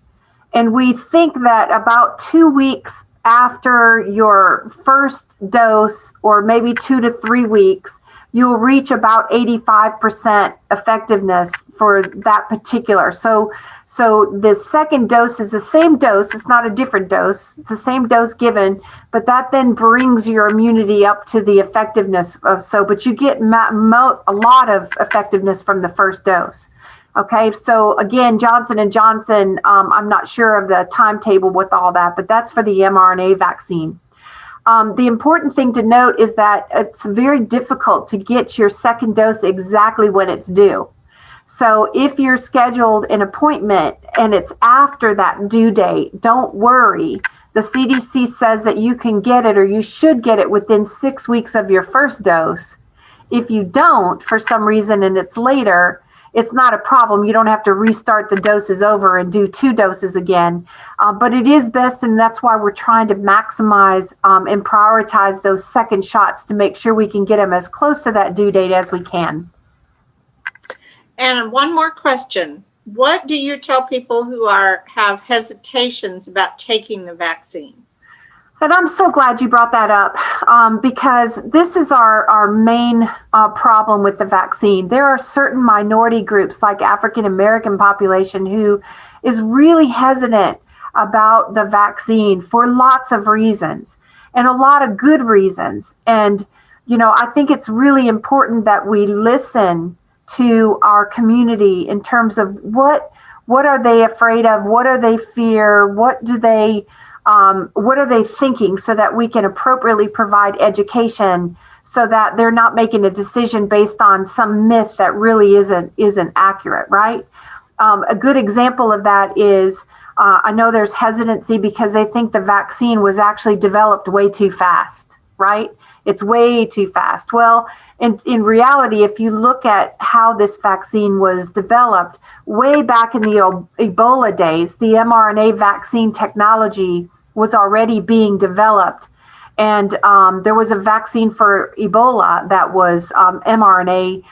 And we think that about 2 weeks after your first dose, or maybe 2 to 3 weeks, you'll reach about 85% effectiveness for that particular. So the second dose is the same dose. It's not a different dose. It's the same dose given, but that then brings your immunity up to the effectiveness of but you get a lot of effectiveness from the first dose. Okay, so again, Johnson & Johnson, I'm not sure of the timetable with all that, but that's for the mRNA vaccine. The important thing to note is that it's very difficult to get your second dose exactly when it's due. So if you're scheduled an appointment and it's after that due date, don't worry. The CDC says that you can get it, or you should get it, within 6 weeks of your first dose. If you don't, for some reason, and it's later, it's not a problem. You don't have to restart the doses over and do 2 doses again. But it is best, and that's why we're trying to maximize and prioritize those second shots to make sure we can get them as close to that due date as we can. And one more question. What do you tell people who have hesitations about taking the vaccine? And I'm so glad you brought that up, because this is our main problem with the vaccine. There are certain minority groups, like African American population, who is really hesitant about the vaccine for lots of reasons, and a lot of good reasons. And, I think it's really important that we listen to our community in terms of what are they afraid of? What do they fear? What are they thinking, so that we can appropriately provide education, so that they're not making a decision based on some myth that really isn't accurate, right? A good example of that is, I know there's hesitancy because they think the vaccine was actually developed way too fast, right? It's way too fast. Well, in reality, if you look at how this vaccine was developed, way back in the Ebola days, the mRNA vaccine technology was already being developed. And there was a vaccine for Ebola that was mRNA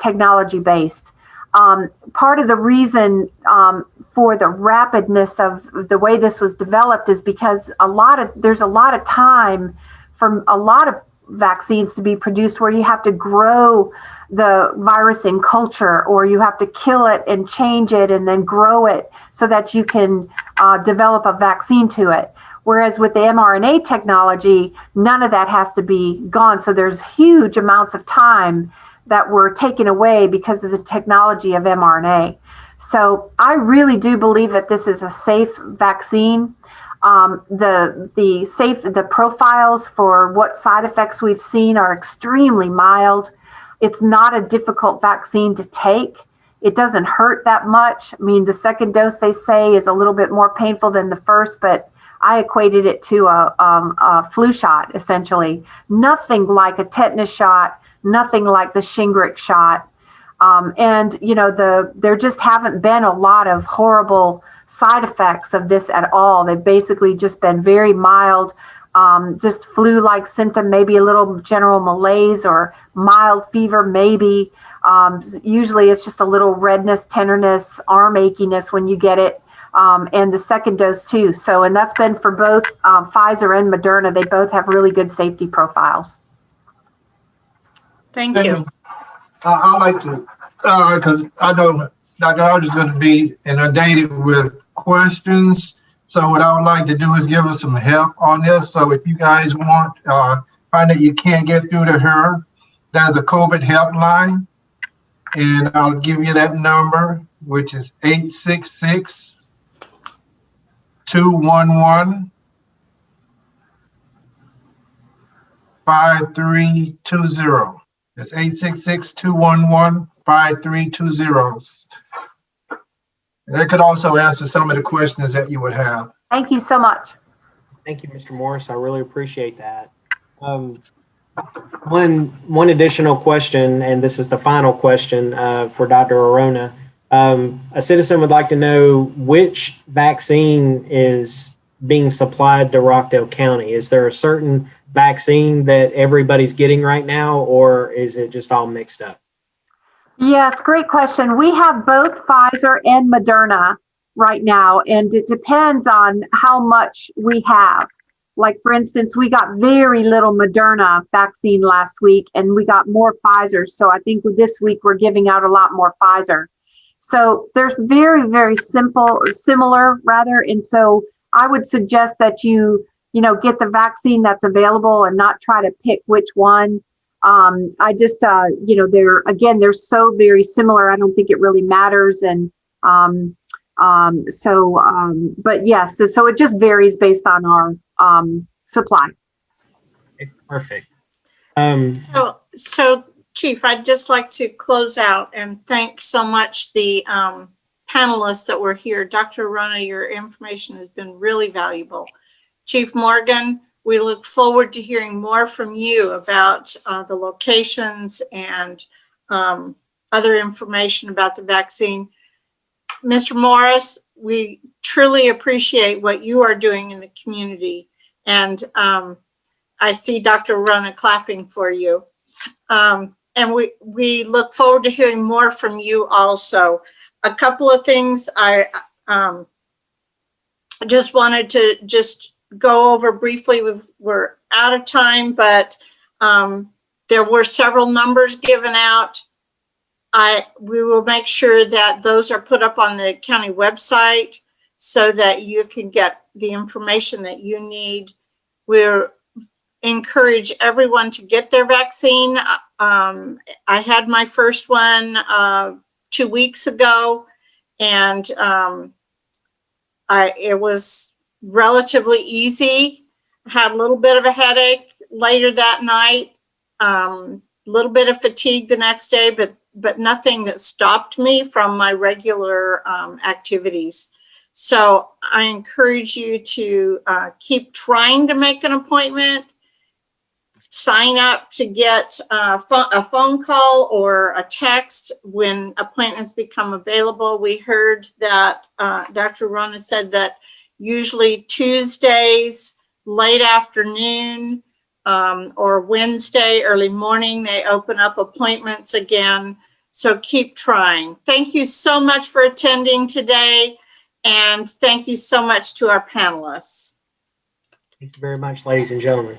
technology based. Part of the reason for the rapidness of the way this was developed is because there's a lot of time for a lot of vaccines to be produced where you have to grow the virus in culture, or you have to kill it and change it and then grow it so that you can develop a vaccine to it. Whereas with the mRNA technology, none of that has to be gone. So there's huge amounts of time that were taken away because of the technology of mRNA. So I really do believe that this is a safe vaccine. The profiles for what side effects we've seen are extremely mild. It's not a difficult vaccine to take. It doesn't hurt that much. I mean, the second dose, they say, is a little bit more painful than the first, but I equated it to a flu shot, essentially. Nothing like a tetanus shot, nothing like the Shingrix shot. There just haven't been a lot of horrible side effects of this at all. They've basically just been very mild. just flu-like symptom, maybe a little general malaise or mild fever, maybe. Usually it's just a little redness, tenderness, arm achiness when you get it, and the second dose too. So, and that's been for both Pfizer and Moderna. They both have really good safety profiles. Thank you. I like to, because I know Dr. Hodges is going to be inundated with questions. So what I would like to do is give us some help on this. So if you guys want, find that you can't get through to her, there's a COVID helpline. And I'll give you that number, which is 866-211-5320. It's 866-211-5320. That could also answer some of the questions that you would have. Thank you so much. Thank you, Mr. Morris. I really appreciate that. One additional question, and this is the final question for Dr. Arona. A citizen would like to know which vaccine is being supplied to Rockdale County. Is there a certain vaccine that everybody's getting right now, or is it just all mixed up? Yes, great question. We have both Pfizer and Moderna right now, and it depends on how much we have. Like, for instance, we got very little Moderna vaccine last week, and we got more Pfizer. So I think this week we're giving out a lot more Pfizer. So there's very, very similar rather. And so I would suggest that you get the vaccine that's available and not try to pick which one. I just, they're so very similar. I don't think it really matters. And but yes, so it just varies based on our supply. Perfect. So Chief, I'd just like to close out and thank so much the panelists that were here. Dr. Arona, your information has been really valuable. Chief Morgan, we look forward to hearing more from you about the locations and other information about the vaccine. Mr. Morris, we truly appreciate what you are doing in the community. And I see Dr. Arona clapping for you. And we look forward to hearing more from you also. A couple of things I just wanted to go over briefly. We're out of time, but there were several numbers given out. We will make sure that those are put up on the county website so that you can get the information that you need. We're encourage everyone to get their vaccine. I had my first one 2 weeks ago, and it was relatively easy. I had a little bit of a headache later that night, a little bit of fatigue the next day, but nothing that stopped me from my regular activities. So I encourage you to keep trying to make an appointment. Sign up to get a phone call or a text when appointments become available. We heard that Dr. Arona said that usually Tuesdays, late afternoon, or Wednesday, early morning, they open up appointments again. So keep trying. Thank you so much for attending today. And thank you so much to our panelists. Thank you very much, ladies and gentlemen.